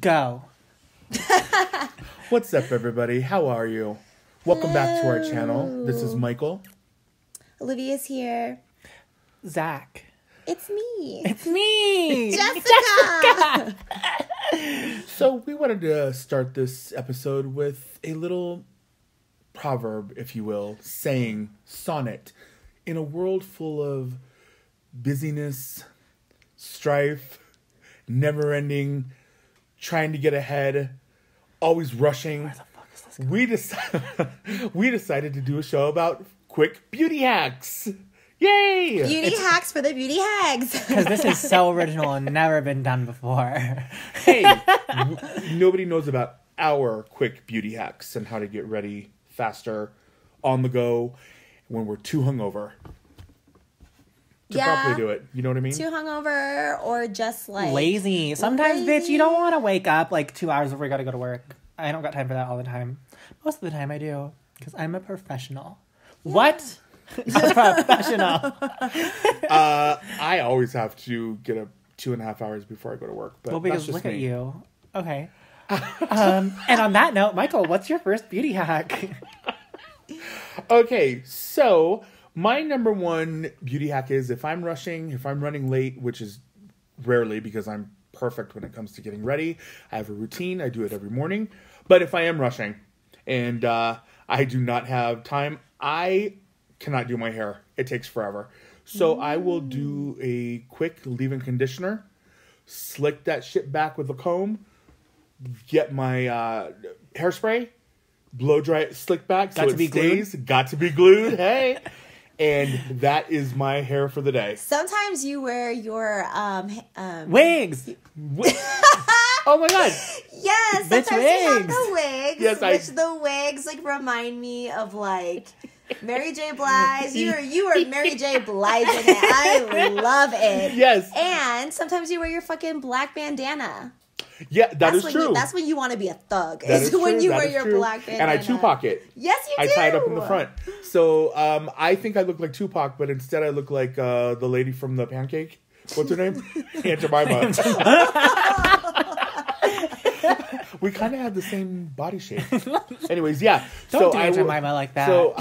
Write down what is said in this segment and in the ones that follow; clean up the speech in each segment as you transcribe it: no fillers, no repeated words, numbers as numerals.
Go. What's up, everybody? How are you? Welcome back to our channel. This is Michael. Olivia's here. Zach. It's me. It's me. Jessica. So we wanted to start this episode with a little proverb, if you will, saying, sonnet. In a world full of busyness, strife, never-ending, trying to get ahead, always rushing, Where the fuck is this we decided to do a show about quick beauty hacks. Yay! Beauty hacks for the beauty hags. Because this is so original and never been done before. Hey, nobody knows about our quick beauty hacks and how to get ready faster, on the go, when we're too hungover to properly do it. You know what I mean? Too hungover or just like Lazy. Sometimes, bitch, you don't want to wake up like 2 hours before you gotta go to work. I don't got time for that all the time. Most of the time I do. Because I'm a professional. Yeah. What? A professional. I always have to get up 2.5 hours before I go to work. But Well, because that's just look me. at you. Okay. And on that note, Michael, what's your first beauty hack? Okay, so my number one beauty hack is if I'm running late, which is rarely because I'm perfect when it comes to getting ready. I have a routine. I do it every morning. But if I am rushing and I do not have time, I cannot do my hair. It takes forever. So I will do a quick leave-in conditioner, slick that shit back with a comb, get my hairspray, blow dry it, slick back so it stays. Got to be glued. Hey. And that is my hair for the day. Sometimes you wear your Wigs. Oh my god. Yes, Bitch, sometimes you have wigs. the wigs. Yes, the wigs like remind me of like Mary J. Blige. You are Mary J. Blige in it. I love it. Yes. And sometimes you wear your fucking black bandana. Yeah, that's true. That's when you want to be a thug. That is when true. you That wear is your true. black bandana. And I Tupac it. Yes, you I do. tie it up in the front. So I think I look like Tupac, but instead I look like the lady from the pancake. What's her name? Aunt Jemima. We kind of have the same body shape. Anyways, yeah. Don't do Aunt Jemima like that. So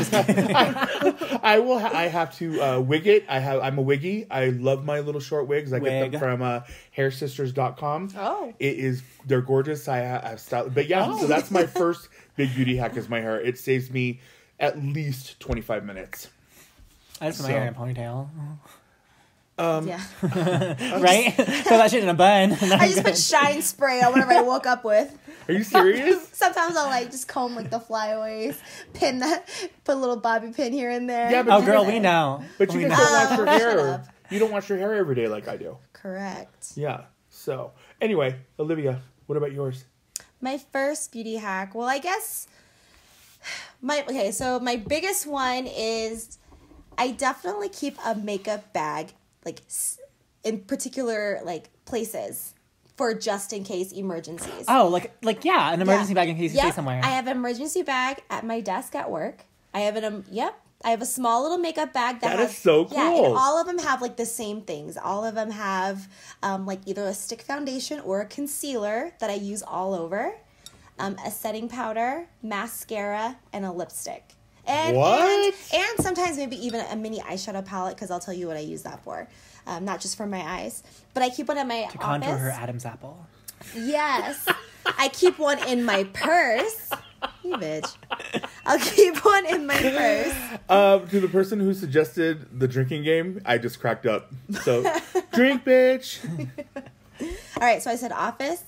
I have to wig it. I'm a wiggy. I love my little short wigs. I get them from hairsisters.com. Oh. They're gorgeous. I have style. But yeah, so that's my first big beauty hack is my hair. It saves me at least 25 minutes. I just put my hair in a ponytail. Yeah. Right? Throw that shit in a bun. I just put shine spray on whatever I woke up with. Are you serious? Sometimes I'll like just comb like the flyaways, put a little bobby pin here and there. Yeah, but Oh, girl, we know. But you We guys know. don't wash your Shut hair. up. You don't wash your hair every day like I do. Correct. Yeah. So anyway, Olivia, what about yours? My first beauty hack. Well, I guess so my biggest one is I definitely keep a makeup bag like in particular like places for just in case emergencies. Oh, like yeah, an emergency bag in case you stay Yep. somewhere. I have an emergency bag at my desk at work. I have I have a small little makeup bag That is so cool. Yeah, and all of them have like the same things. All of them have like either a stick foundation or a concealer that I use all over, a setting powder, mascara, and a lipstick. And, What? And sometimes maybe even a mini eyeshadow palette because I'll tell you what I use that for. Not just for my eyes, but I keep one in my to contour office. her Adam's apple. Yes. I keep one in my purse. You bitch. I'll keep one in my purse. To the person who suggested the drinking game, I just cracked up. So, drink, bitch. All right, so I said office.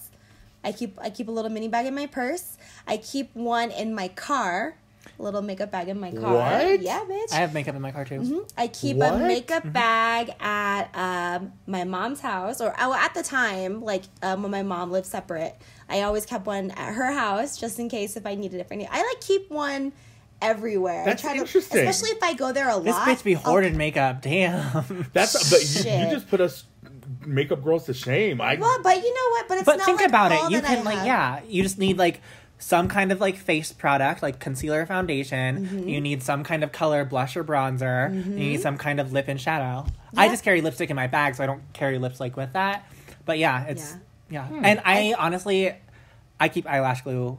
I keep a little mini bag in my purse. I keep one in my car. A little makeup bag in my car. What? Yeah, bitch. I have makeup in my car too. Mm-hmm. I keep What? a makeup bag at my mom's house, or at the time, like when my mom lived separate, I always kept one at her house just in case if I needed it for any. I like keep one everywhere. That's I try interesting. Especially if I go there a This lot. bitch be hoarding makeup. Damn. But you Shit. just put us makeup girls to shame. Well, but you know what? But it's But not think like about all it. You that I can like have. yeah. You just need like some kind of like face product, like concealer, foundation. You need some kind of color blush or bronzer. You need some kind of lip and shadow. I Yeah. just carry lipstick in my bag, so I don't carry lipstick with that. But yeah, it's Yeah. And I honestly, I keep eyelash glue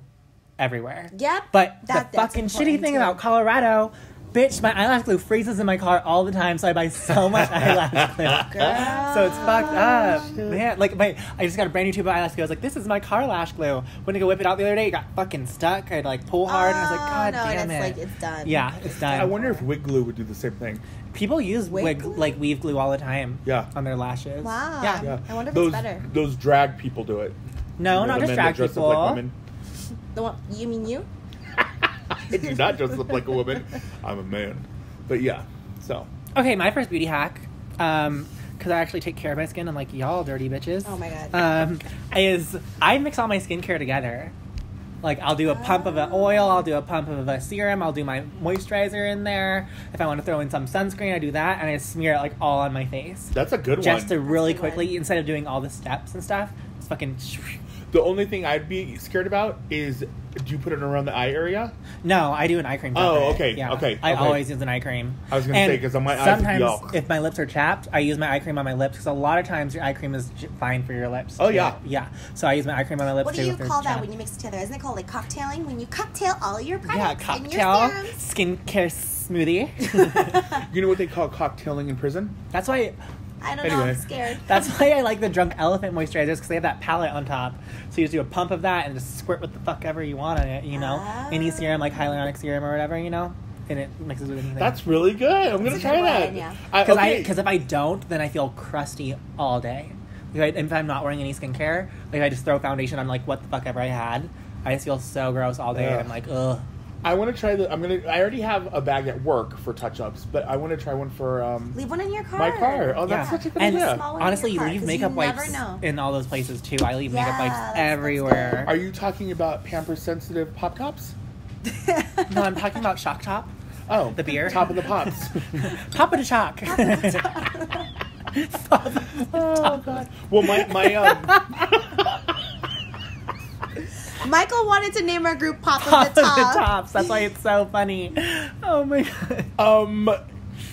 everywhere. Yep. But That's the fucking shitty important, thing too. about Colorado, bitch, my eyelash glue freezes in my car all the time, so I buy so much eyelash glue. Girl. So it's fucked up. Man, like I just got a brand new tube of eyelash glue. I was like, this is my car lash glue. Went to go whip it out the other day, it got fucking stuck. I had to like pull hard, and I was like, God damn and it. it's like, it's done. Yeah, it's done. I wonder if wig glue would do the same thing. People use Wig glue? like weave glue all the time. Yeah. On their lashes. Wow. Yeah. Yeah. I wonder if those, it's better. Those drag people do it. No, You know, not the just men drag that dress people. up like women. The one, you mean you? I do not dress up like a woman. I'm a man. But yeah, so. Okay, my first beauty hack, because I actually take care of my skin, unlike y'all dirty bitches. Oh my God. Is I mix all my skincare together. Like, I'll do a pump of an oil, I'll do a pump of a serum, I'll do my moisturizer in there. If I want to throw in some sunscreen, I do that, and I smear it, like, all on my face. That's a good Just to one. really That's a good quickly, one. instead of doing all the steps and stuff, just fucking... The only thing I'd be scared about is, do you put it around the eye area? No, I do an eye cream. Oh, separate. okay, Yeah. okay, I okay. always use an eye cream. I was gonna say, 'cause on my eyes, sometimes yuck. if my lips are chapped, I use my eye cream on my lips because a lot of times your eye cream is fine for your lips. Oh, too. yeah. Yeah. So I use my eye cream on my lips. What do too you if they're call that chapped. when you mix it together? Isn't it called like cocktailing? When you cocktail all your Yeah, products and your cocktail serums? skincare smoothie. You know what they call cocktailing in prison? That's why. I don't know. Anyway. I'm scared. That's why I like the Drunk Elephant moisturizers because they have that palette on top. So you just do a pump of that and just squirt what the fuck ever you want on it. You know, any serum like hyaluronic serum or whatever. You know, and it mixes with anything. That's really good. I'm going to a try good that. one, yeah. Because if I don't, then I feel crusty all day. Like, if I'm not wearing any skincare, like I just throw foundation on like what the fuck ever I had, I just feel so gross all day, and I'm like, ugh. I want to try I already have a bag at work for touch-ups, but I want to try one for Leave one in your car. my car. Oh, that's Yeah. such a good And idea. small one in honestly, your car, leave 'cause makeup you wipes never know. in all those places too. I leave makeup wipes that's everywhere. Are you talking about pamper-sensitive Pop Tops? No, I'm talking about Shock Top, Oh, the beer. Top of the Pops. Top of the Shock. Oh God. Well, my Michael wanted to name our group Pop Top of the of the Top. Tops. That's why it's so funny. Oh my god.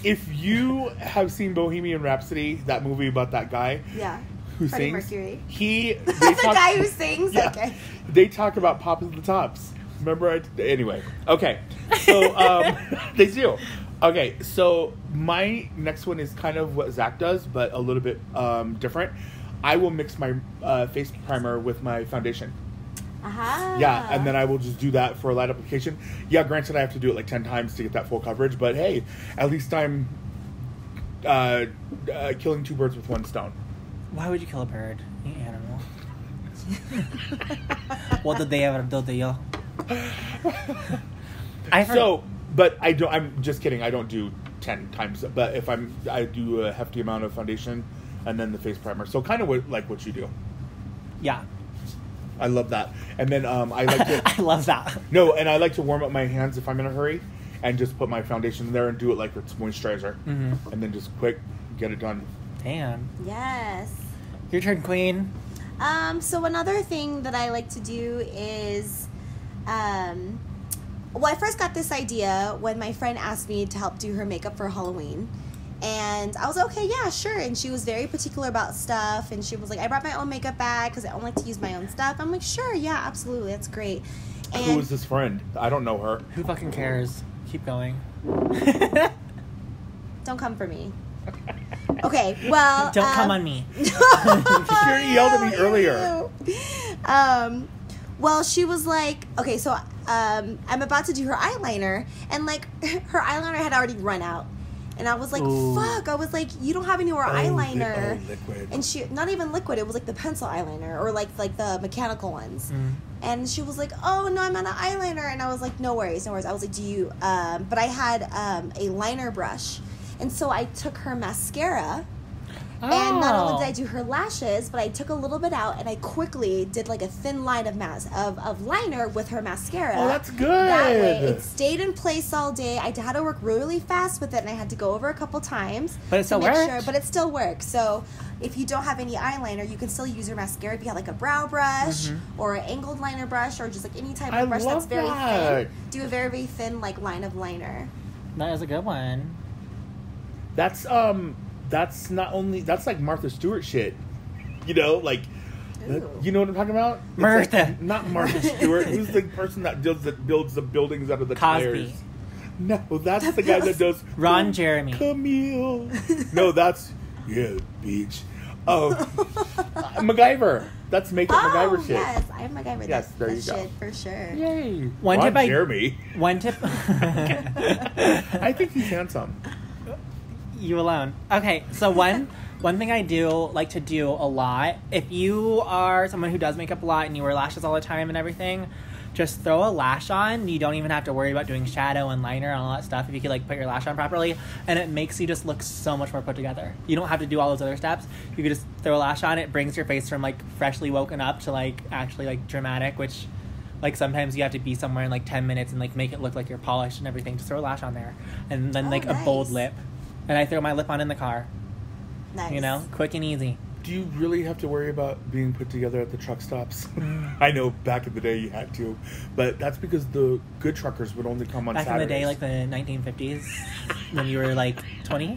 If you have seen Bohemian Rhapsody, that movie about that guy Yeah. who Freddie sings, Mercury. they The talk- guy who sings? Yeah. Okay. They talk about Pop of the Tops. Remember? Anyway. Okay. So, they do. Okay. So, my next one is kind of what Zach does, but a little bit different. I will mix my face primer with my foundation. Aha. Yeah, and then I will just do that for a light application. Yeah, granted, I have to do it like 10 times to get that full coverage, but hey, at least I'm killing two birds with one stone. Why would you kill a bird? You animal. What did they ever do to you? But I don't. I'm just kidding. I don't do 10 times. But if I do a hefty amount of foundation, and then the face primer. So kind of like what you do. Yeah. I love that. And then I like to. I love that. No, and I like to warm up my hands if I'm in a hurry, and just put my foundation in there and do it like it's moisturizer, and then just quick get it done. Damn. Yes. Your turn, queen. So another thing that I like to do is, well, I first got this idea when my friend asked me to help do her makeup for Halloween. And I was like, okay, yeah, sure. And she was very particular about stuff. And she was like, I brought my own makeup bag because I don't like to use my own stuff. I'm like, sure, yeah, absolutely. That's great. And Who is this friend? I don't know her. Who fucking cares? Keep going. don't come for me. Okay, well. Don't come on me. She already yelled at me earlier. Well, she was like, okay, so I'm about to do her eyeliner. And, like, her eyeliner had already run out. And I was like, Ooh. fuck. I was like, you don't have any more eyeliner. Liquid. And she, not even liquid, it was like the pencil eyeliner or like the mechanical ones. And she was like, oh, no, I'm out of eyeliner. And I was like, no worries, no worries. I was like, do you, but I had a liner brush. And so I took her mascara. And not only did I do her lashes, but I took a little bit out and I quickly did like a thin line of liner with her mascara. Oh, that's good. That way, it stayed in place all day. I had to work really fast with it, and I had to go over a couple times. But it still to make worked. sure, but it still works. So if you don't have any eyeliner, you can still use your mascara. If you have like a brow brush or an angled liner brush or just like any type I of brush that's love very that. thin, do a very, very thin like line of liner. That is a good one. That's not only, that's like Martha Stewart shit, you know, like You know what I'm talking about? It's Martha. like, not Martha Stewart. Who's the person that builds the buildings out of the Cosby. tires? No, that's the guy that does Ron Jeremy. Camille. No, that's bitch. Oh, MacGyver. That's makeup MacGyver shit. Yes, I am MacGyver. Yes, there that's you go. shit for sure. Yay. One Ron tip Jeremy. One tip. I think he's handsome. You alone. Okay, so one thing I do like to do a lot, if you are someone who does makeup a lot and you wear lashes all the time and everything, just throw a lash on. You don't even have to worry about doing shadow and liner and all that stuff if you could like put your lash on properly, and it makes you just look so much more put together. You don't have to do all those other steps. You could just throw a lash on. It brings your face from like freshly woken up to like actually like dramatic, which like sometimes you have to be somewhere in like 10 minutes and like make it look like you're polished and everything. Just throw a lash on there, and then like a bold lip. And I throw my lip on in the car. Nice. You know, quick and easy. Do you really have to worry about being put together at the truck stops? I know back in the day you had to, but that's because the good truckers would only come on Back Saturdays. in the day, like the 1950s, when you were like 20.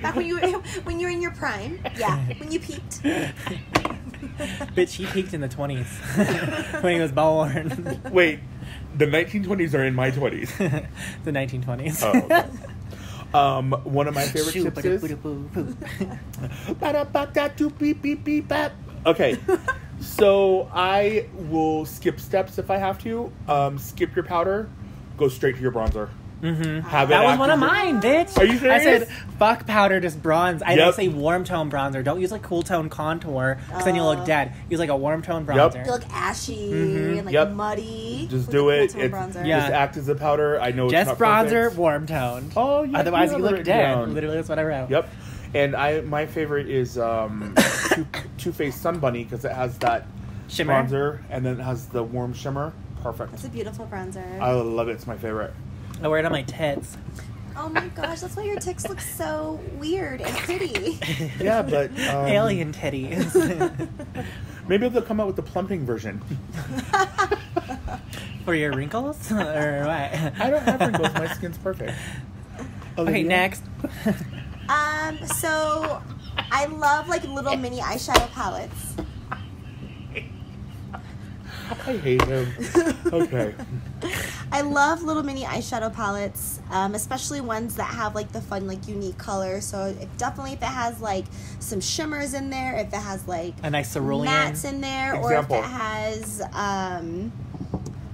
Back when you were in your prime. Yeah, when you peaked. Bitch, he peaked in the 20s when he was born. Wait, the 1920s are in my 20s. The 1920s. Oh, okay. One of my favorite tips is... Okay, so I will skip steps if I have to. Skip your powder, go straight to your bronzer. Mm-hmm. Have That it was one of after- mine, bitch. Are you serious? I said, fuck powder, just bronze. I Yep. didn't say warm tone bronzer. Don't use like cool tone contour, because then you look dead. Use like a warm tone bronzer. You look ashy and like Yep. muddy. Just with do the it. cool tone bronzer. Yeah. Just act as a powder. I know Just it's not bronzer, perfect. warm toned. Oh, yeah. Otherwise, you have it look written dead. down. Literally, that's what I wrote. Yep. And my favorite is Too Faced Sun Bunny because it has that Shimmer. bronzer and then it has the warm shimmer. Perfect. That's a beautiful bronzer. I love it. It's my favorite. I wear it on my tits. Oh my gosh, that's why your tics look so weird and pretty. Yeah, but Alien titties. maybe they'll come out with the plumping version. For your wrinkles? Or what? I don't have wrinkles. My skin's perfect. Okay, Olivia? next. So I love like little mini eyeshadow palettes. I hate him. Okay. I love little mini eyeshadow palettes, especially ones that have like the fun, like unique colors. So if it has like some shimmers in there, if it has like A nice cerulean. mattes in there, Example. or if it has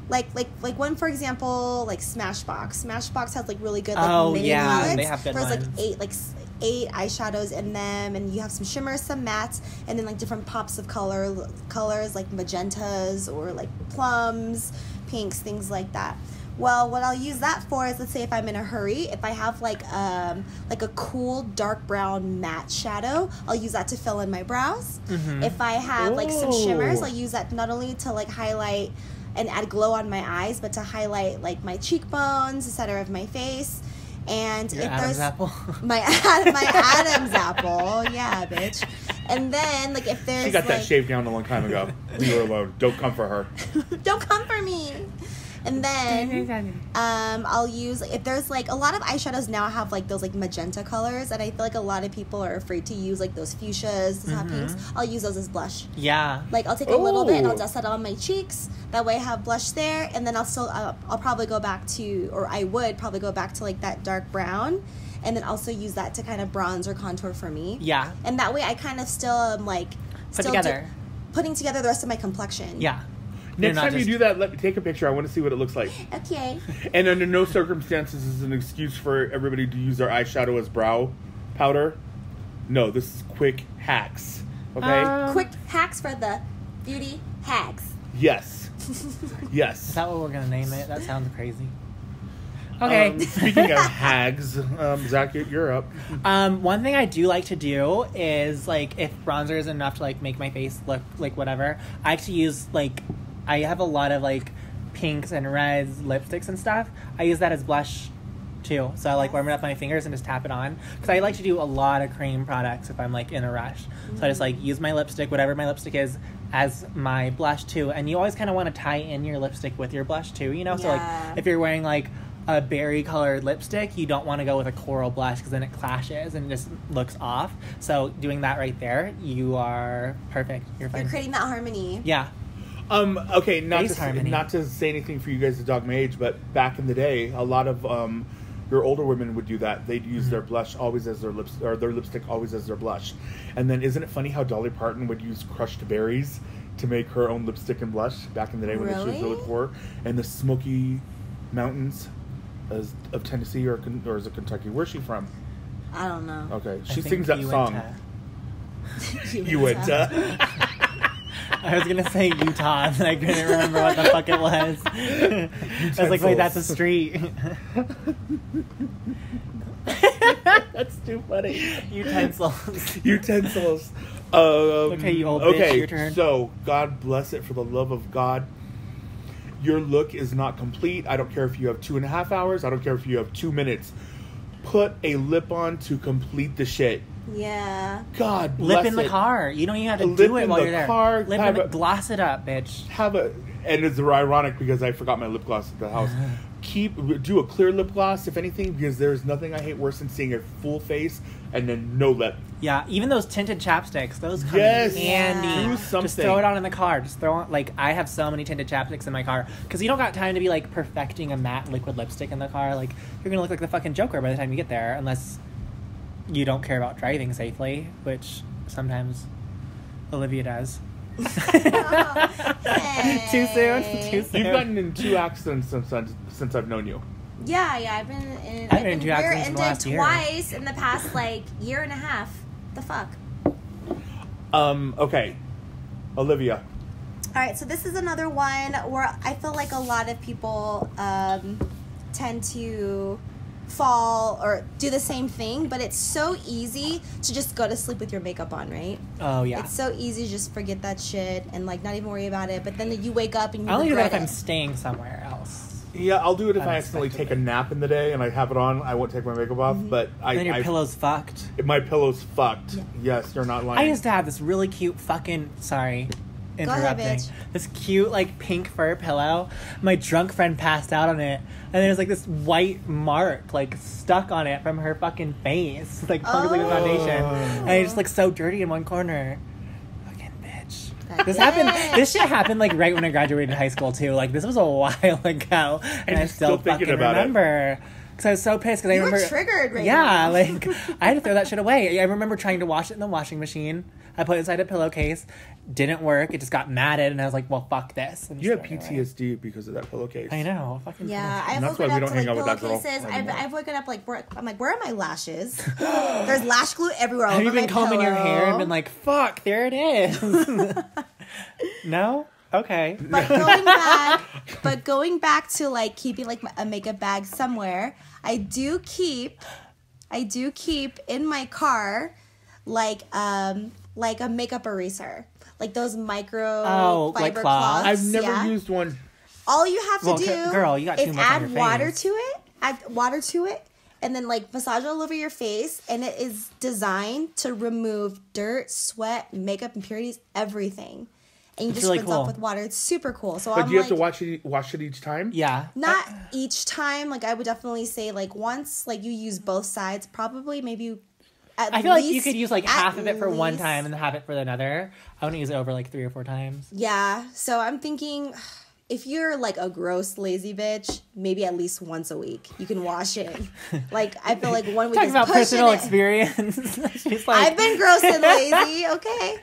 like one, for example, like Smashbox. Smashbox has like really good like mini palettes. They have good There's ones. like eight eyeshadows in them, and you have some shimmers, some mattes, and then like different pops of colors like magentas or like plums, pinks, things like that. Well, what I'll use that for is, let's say if I'm in a hurry, if I have like a cool dark brown matte shadow, I'll use that to fill in my brows. Mm-hmm. If I have like some shimmers, Oh. I'll use that not only to like highlight and add glow on my eyes, but to highlight like my cheekbones, the center of my face. And Your if Adam's there's apple. my Adam's apple, yeah, bitch. And then like if there's She got that like, shaved down a long time ago. Leave her alone. Don't come for her. don't come for me. And then I'll use, if there's like a lot of eyeshadows now have like those like magenta colors, and I feel like a lot of people are afraid to use like those fuchsias, those hot pinks. I'll use those as blush. Yeah. Like I'll take a little bit and I'll Oh. dust that on my cheeks. That way I have blush there, and then I'll probably go back to, or I would probably go back to like that dark brown, and then also use that to kind of bronze or contour for me. Yeah. And that way I kind of still am like Together. putting together the rest of my complexion. Yeah. Next time you do that, let me take a picture. I want to see what it looks like. Okay. And under no circumstances is an excuse for everybody to use their eyeshadow as brow powder. No, this is quick hacks. Okay? Quick hacks for the beauty hacks. Yes. Is Yes. that what we're gonna name it? That sounds crazy. Okay. Speaking of hags, Zach, you're up. One thing I do like to do is like if bronzer is enough to like make my face look like whatever, I like to use like I have a lot of like pinks and reds lipsticks and stuff. I use that as blush too. So I like warm it up my fingers and just tap it on, because I like to do a lot of cream products if I'm like in a rush. So I just like use my lipstick, whatever my lipstick is, as my blush too. And you always kind of want to tie in your lipstick with your blush too, you know? So Yeah. like if you're wearing like a berry colored lipstick, you don't want to go with a coral blush because then it clashes and just looks off. So doing that right there, you are perfect. You're fine. You're creating that harmony. Yeah. Okay, not Face harmony. not to say anything for you guys to dog my age, but back in the day, a lot of your older women would do that. They'd use their blush always as their lips, or their lipstick always as their blush. And then, isn't it funny how Dolly Parton would use crushed berries to make her own lipstick and blush back in the day when she was really poor? And the Smoky Mountains of Tennessee or is it Kentucky? Where's she from? I don't know. Okay, she sings that song. You went I was gonna say Utah, and I couldn't remember what the fuck it was. I was like, wait, that's a street. That's too funny. Utensils. Okay, you old bitch, your turn. So, God bless it, for the love of God. Your look is not complete. I don't care if you have 2.5 hours. I don't care if you have 2 minutes. Put a lip on to complete the shit. Yeah. God bless lip in the car. You don't even have to do it while you're there. Lip in the gloss it up, bitch. And it's ironic because I forgot my lip gloss at the house. Do a clear lip gloss, if anything, because there's nothing I hate worse than seeing a full face and then no lip. Yeah, even those tinted chapsticks, those come in handy. Do something. Just throw it on in the car. Just throw on, like, I have so many tinted chapsticks in my car because you don't got time to be like perfecting a matte liquid lipstick in the car. Like, you're gonna look like the fucking Joker by the time you get there, unless you don't care about driving safely, which sometimes Olivia does. Hey. Too soon. You've gotten in 2 accidents since I've known you. Yeah, I've been in 2 accidents in the last year. Twice in the past year and a half. The fuck. Okay, Olivia. All right, so this is another one where I feel like a lot of people tend to fall or do the same thing, but it's so easy to just go to sleep with your makeup on, right? Oh yeah. It's so easy to just forget that shit and not even worry about it. But then you wake up and you I only do that if regret I'm it. staying somewhere else. Yeah, I'll do it if I accidentally take a nap in the day and I have it on. I won't take my makeup off, but Then your pillow's fucked. My pillow's fucked. Yeah. Yes, you're not lying. I used to have this really cute fucking interrupting. bitch. This cute pink fur pillow. My drunk friend passed out on it, and there's this white mark stuck on it from her fucking face, perfectly with foundation, and it just looks so dirty in one corner. Fucking bitch. This shit happened right when I graduated high school too. This was a while ago, and I still fucking remember. Because I was so pissed because I remember... You were triggered right now. now. I had to throw that shit away. I remember trying to wash it in the washing machine. I put it inside a pillowcase. Didn't work. It just got matted, and I was like, well, fuck this. And you have PTSD because of that pillowcase. I know. Fucking yeah, I've that's woken why we up don't hang to out with that girl pillowcases. anymore. I've woken up I'm like, where are my lashes? There's lash glue everywhere. Have you over been my combing your hair and pillow. been like, fuck, there it is? No? Okay. But going back to keeping a makeup bag somewhere, I do keep in my car a makeup eraser, those micro fiber cloths. I've never used one. All you have to do, girl, you got too is much on add your water face. to it. Add water to it, and then massage all over your face. And it is designed to remove dirt, sweat, makeup, impurities, everything. And you just really rinse cool. off with water. It's super cool. So But do you have to wash it each time? Yeah. not each time. I would definitely say once you use both sides, probably maybe. I feel you could use half of it for one time and half it for another. I want to use it over 3 or 4 times. Yeah. So I'm thinking, if you're a gross lazy bitch, maybe at least once a week you can wash it. I feel 1 week Talking is about pushing personal it. experience. She's I've been gross and lazy. Okay.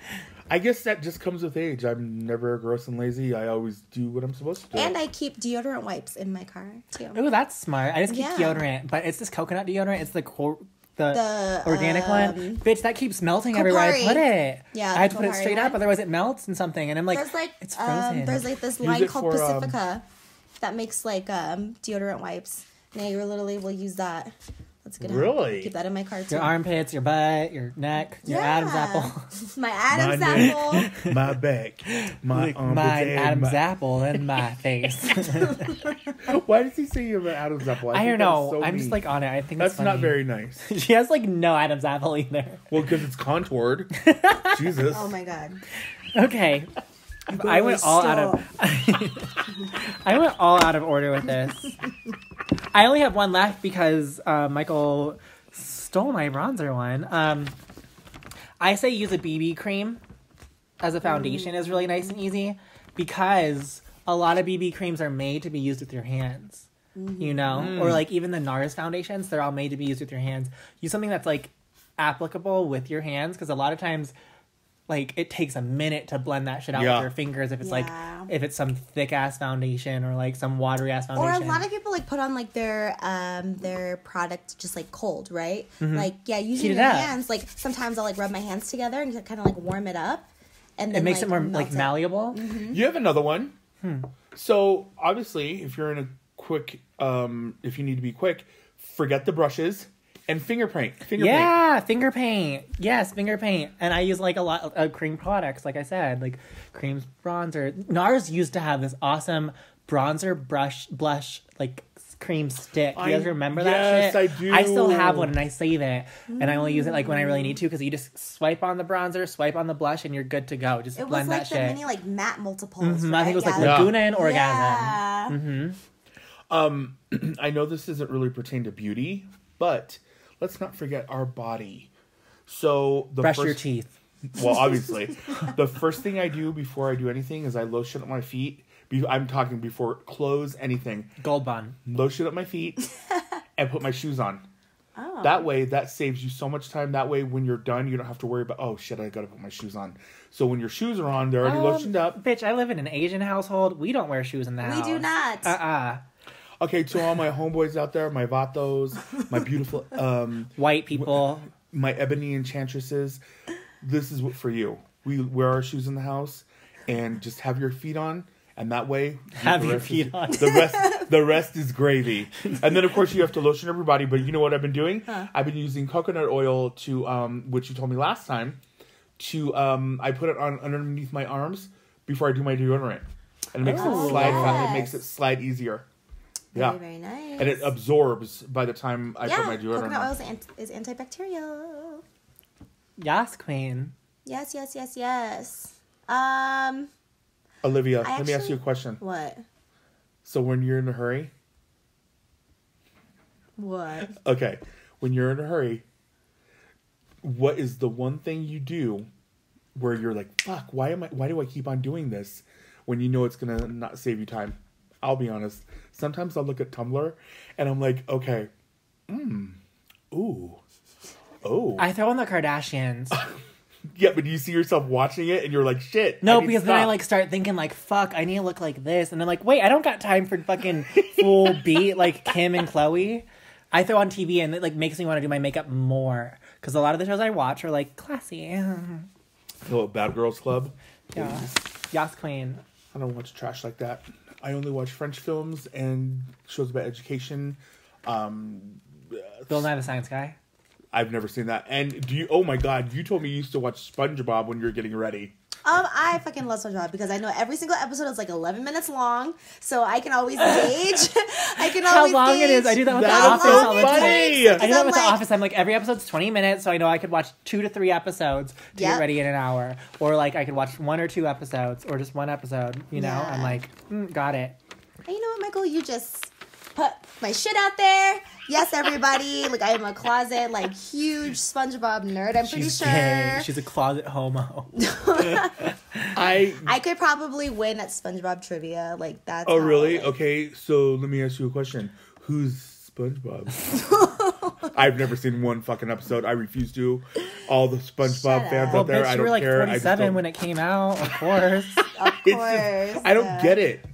I guess that just comes with age. I'm never gross and lazy. I always do what I'm supposed to do. And I keep deodorant wipes in my car too. Ooh, that's smart. I just keep Yeah. deodorant, but it's this coconut deodorant. It's the organic one. Bitch, that keeps melting everywhere I put it. Yeah, I have to the put it Kopari straight up, one. otherwise it melts and something. And I'm like, There's it's frozen. there's this Use line it called for, Pacifica that makes deodorant wipes. Now you literally will use that. That's good. Really? Keep that in my car too. Your armpits, your butt, your neck, your Adam's apple. My Adam's My apple. neck, my back, my armpits, My and Adam's my... apple and my face. Why does he say you have an Adam's apple? I think don't that know. is so I'm mean. just on it. I think That's it's funny. not very nice. She has no Adam's apple either. Well, because it's contoured. Jesus. Oh my god. Okay. I went all out of order with this. I only have one left because Michael stole my bronzer one. I say use a BB cream as a foundation is really nice and easy because a lot of BB creams are made to be used with your hands, you know? Or like even the NARS foundations, they're all made to be used with your hands. Use something that's like applicable with your hands because a lot of times like it takes a minute to blend that shit out with your fingers if it's like if it's some thick ass foundation or like some watery ass foundation. Or a lot of people like put on like their product just like cold, right? Like using your hands. Like sometimes I'll like rub my hands together and kind of like warm it up, and then it makes like, it more like malleable. You have another one. So obviously, if you're in a quick, if you need to be quick, forget the brushes. And finger paint. Finger paint. Yes, finger paint. And I use like a lot of cream products, like I said, like creams, bronzer. NARS used to have this awesome bronzer blush, like cream stick. You guys remember that shit? Yes, I do. I still have one and I save it. And I only use it like when I really need to because you just swipe on the bronzer, swipe on the blush, and you're good to go. Just blend that shit. It was like the mini like matte multiples, right? I think it was like Laguna and Orgasm. I know this doesn't really pertain to beauty, but let's not forget our body. So brush your teeth. Well, obviously, the first thing I do before I do anything is I lotion up my feet. I'm talking before clothes, anything. Gold Bond. Lotion up my feet and put my shoes on. Oh. That way, that saves you so much time. That way, when you're done, you don't have to worry about, oh shit, I gotta put my shoes on. So when your shoes are on, they're already lotioned up. Bitch, I live in an Asian household. We don't wear shoes in the house. We do not. Okay, to all my homeboys out there, my vatos, my beautiful white people, my ebony enchantresses, this is what for you. We wear our shoes in the house and just have your feet on, and that way have your feet on. The rest is gravy. And then of course you have to lotion every body. But you know what I've been doing? I've been using coconut oil to which you told me last time. I put it on underneath my arms before I do my deodorant, and it makes it slide. It makes it slide easier. Yeah, very nice. And it absorbs by the time I put my deodorant on. Coconut oil is antibacterial. Yes, queen. Yes. Olivia, let me ask you a question. What? So when you're in a hurry. What? Okay, when you're in a hurry, what is the one thing you do where you're like, fuck, why do I keep on doing this when you know it's gonna not save you time? I'll be honest. Sometimes I'll look at Tumblr and I'm like, okay, oh. I throw in the Kardashians. Yeah, but you see yourself watching it and you're like, shit. No, because then I like start thinking like, fuck, I need to look like this. And then like, wait, I don't got time for fucking full beat like Kim and Chloe. I throw on TV and it like makes me want to do my makeup more. Because a lot of the shows I watch are like classy. Oh, Bad Girls Club. Yeah. Yas queen. I don't watch trash like that. I only watch French films and shows about education. Bill Nye the Science Guy. I've never seen that. And oh my god, you told me you used to watch SpongeBob when you were getting ready. I fucking love SpongeBob because I know every single episode is like 11 minutes long, so I can always gauge. How long it is. I do that with The Office all the time. Funny. I do that with The Office. I'm like, every episode's 20 minutes, so I know I could watch 2 to 3 episodes to get ready in an hour. Or like I could watch 1 or 2 episodes, or just 1 episode, you know? I'm like, got it. And you know what, Michael? You just put my shit out there. Yes, everybody. Like, I am a closet, like, huge SpongeBob nerd, I'm pretty sure. Gay. She's a closet homo. I could probably win at SpongeBob trivia. Like, that's Oh, really? Okay, so let me ask you a question. Who's SpongeBob? I've never seen one fucking episode. I refuse to. All the SpongeBob fans out there, bitch, I don't you were like care. 47 when it came out, of course. Of course. I don't get it.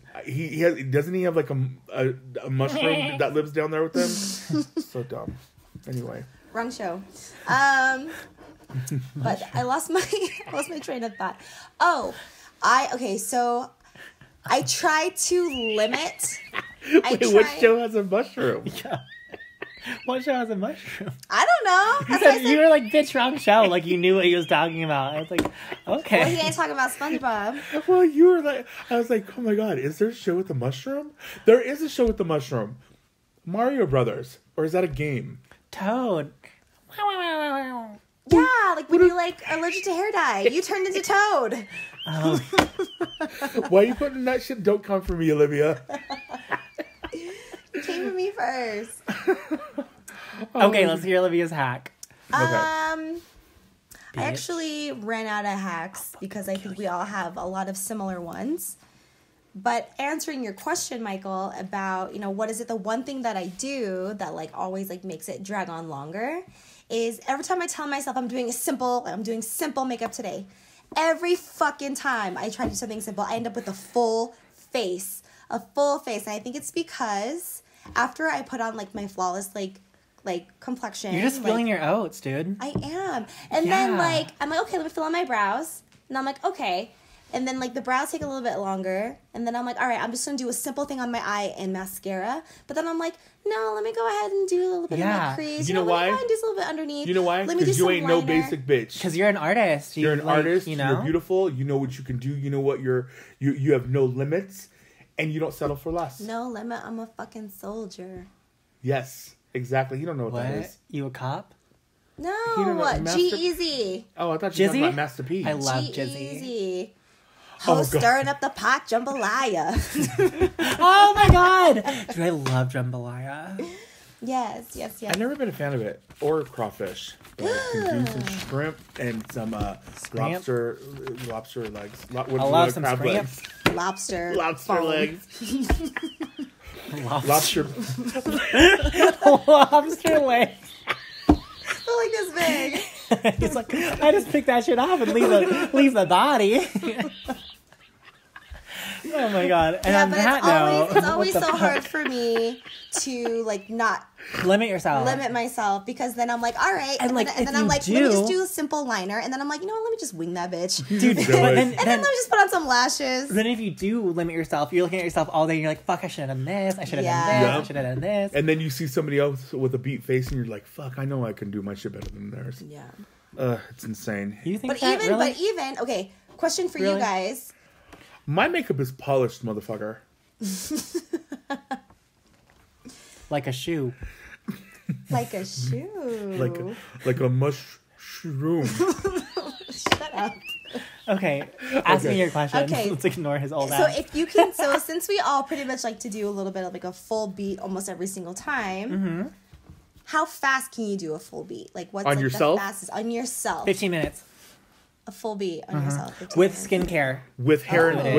Doesn't he have like a mushroom that lives down there with him? So dumb. Anyway. Wrong show. But I lost my train of thought. So I try to limit. What show has a mushroom? Yeah. What show has a mushroom? I don't know. You were like, bitch, wrong show. Like, you knew what he was talking about. I was like, okay. Well, he ain't talking about SpongeBob. Well, you were like, I was like, oh my god, is there a show with the mushroom? There is a show with the mushroom. Mario Brothers. Or is that a game? Toad. Yeah, like when you like allergic to hair dye. You turned into Toad. Oh. Why are you putting that shit? Don't come for me, Olivia. You came for me first. Okay, let's hear Olivia's hack. I actually ran out of hacks because I think we all have a lot of similar ones. But answering your question, Michael, about, what is it the one thing that I do that like always like makes it drag on longer is every time I tell myself I'm doing simple makeup today. Every fucking time I try to do something simple, I end up with a full face. And I think it's because after I put on like my flawless like complexion. You're just filling your oats, dude. I am. And then like I'm like, okay, let me fill on my brows. And I'm like, okay. And then like the brows take a little bit longer. And then I'm like, all right, I'm just gonna do a simple thing on my eye and mascara. But then I'm like, no, let me go ahead and do a little bit of my crease. You know why? Let me go ahead and do a little bit underneath. You know why? Let me do Because you ain't liner. no basic bitch. Because you're an artist. You're an artist. You're beautiful. You know what you can do. You know what you have no limits, and you don't settle for less. No limit. I'm a fucking soldier. Yes, exactly. You don't know what that is. You a cop? No, Master- G-Eazy. Oh, I thought you were talking Jizzy? about Master P. I love Jizzy. G-Eazy. Oh, Host God. stirring up the pot, jambalaya. Oh my god! Dude, I love jambalaya. Yes. I've never been a fan of it or crawfish, but I can do some shrimp and some lobster legs. I love some crab scrimp. legs. Lobster. Lobster foam. legs. Lobster. Lobster. Lobster legs. They're like this big. He's like, I just pick that shit off and leave the body. Oh my god! And Yeah, on but that note, it's always what so the hard fuck? for me to like not Limit yourself. limit myself because then I'm like, all right, And, like, then if I'm you like, let me just do- do a simple liner, and then I'm like, you know what, let me just wing that bitch, Dude, Do but it. then, and then let me just put on some lashes. then if you do limit yourself, you're looking at yourself all day and you're like, fuck, I should have done this, I should have Yeah. done this, Yeah. I should have done this. And then you see somebody else with a beat face, and you're like, "Fuck, I know I can do my shit better than theirs." Yeah, It's insane. You think but that really? okay. Question for Really? you guys. My makeup is polished, motherfucker. Like a shoe. Like a shoe. Like a mushroom. Shut up. Okay, ask me your question. Okay. Let's ignore his old So ass. if you can, so since we all pretty much like to do a little bit of like a full beat almost every single time, how fast can you do a full beat? Like what's On like yourself? the fastest on yourself? 15 minutes. A full beat on yourself 15 With minutes. skincare. with hair, Oh.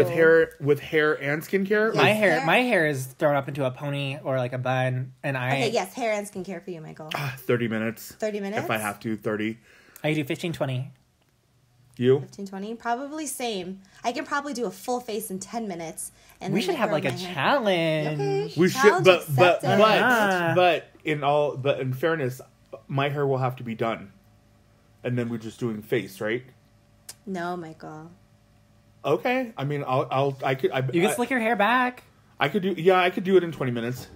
with hair and skincare. My hair? hair, my hair is thrown up into a pony or like a bun, and Okay, yes, hair and skincare for you, Michael. 30 minutes. 30 minutes? If I have to, 30. I do 15, 20. You? 15, 20? Probably same. I can probably do a full face in 10 minutes. And We then, should have grow like a my hair. challenge. Okay. We should, Challenge but accepted. in fairness, my hair will have to be done, and then we're just doing face, right? No, Michael. Okay. I mean, You can slick your hair back. I could do it in 20 minutes.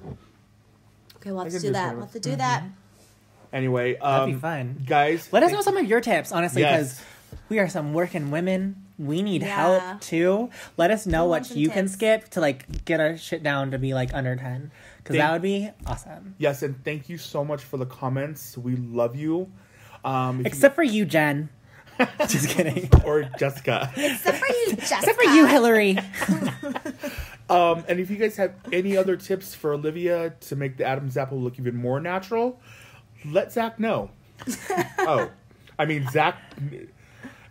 Okay, we'll have I to can do do that. 20 We'll have to do that. Anyway, That'd be fun. guys. Let us know some of your tips, honestly, because Yes. we are some working women. We need Yeah. help too. Let us know We what want some you can tips. skip to like get our shit down to be like under 10, because that would be awesome. Yes, and thank you so much for the comments. We love you. If Except for you, Jen. Just kidding. or Jessica. Except for you, Jessica. Except for you, Hillary. And if you guys have any other tips for Olivia to make the Adam's apple look even more natural, let Zach know. Zach.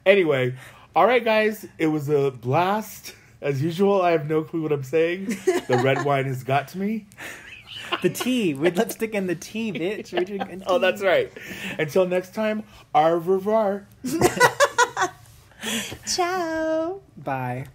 Anyway, all right, guys. It was a blast. As usual, I have no clue what I'm saying. The red wine has got to me. The tea. With lipstick in the tea, bitch. We're drinking Oh, tea. that's right. Until next time, au revoir. Ciao. Bye.